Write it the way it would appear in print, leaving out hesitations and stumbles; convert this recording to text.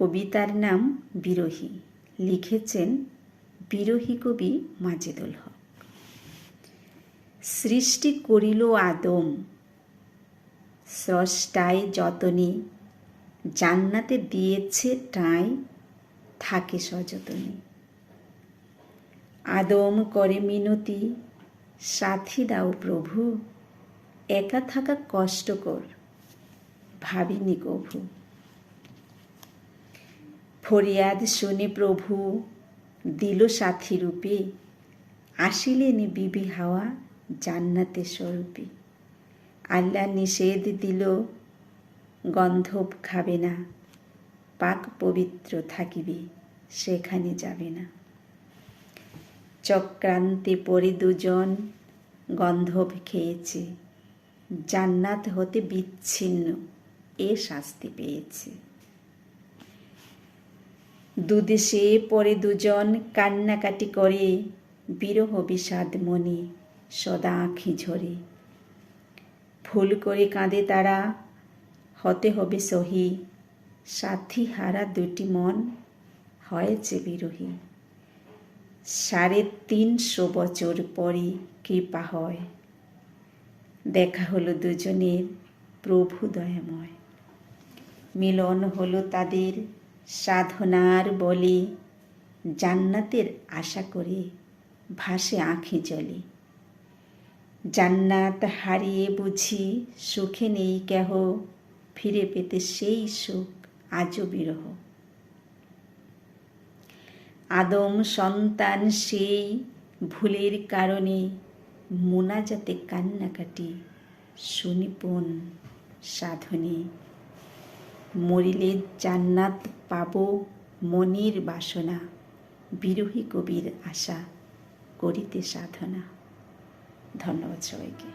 কবিতার নাম বিরহী, লিখেছেন বিরহী কবি মাজেদুল হক। সৃষ্টি করিল আদম স্রষ্টায় যতনে, জান্নাতে দিয়েছে ঠাঁই থাকে সযতনে। আদম করে মিনতি, সাথী দাও প্রভু, একা থাকা কষ্টকর ভাবিনি কভু। ফরিয়াদ শুনে প্রভু দিল সাথী রূপে, আসিলেন বিবি হাওয়া জান্নাতে স্বরূপে। আল্লাহ নিষেধ দিল গন্ধব খাবে না, পাক পবিত্র থাকিবে সেখানে যাবে না। চক্রান্তে পড়ে দুজন গন্ধব খেয়েছে, জান্নাত হতে বিচ্ছিন্ন এ শাস্তি পেয়েছে। দুদেশে পরে দুজন কান্নাকাটি করে, বিরহ বিষাদ মনে সদা আঁখি ঝরে। ভুল করে কাঁদে তারা, হতে হবে সহি, সাথী হারা দুটি মন হয়েছে বিরহী। 350 বছর পরে কৃপা হয়, দেখা হলো দুজনের প্রভু দয়াময়। মিলন হলো তাদের সাধনার বলে, জান্নাতের আশা করে ভাসে আঁখি জলে। জান্নাত হারিয়ে বুঝি সুখে নেই কেহ, ফিরে পেতে সেই সুখ আজও বিরহ। আদম সন্তান সেই ভুলের কারণে, মোনাজাতে কান্নাকাটি সুনিপুণ সাধনে। মরিলে জান্নাত পাবো মনির বাসনা, বিরহী কবির আশা করিতে সাধনা। ধন্যবাদ সবাইকে।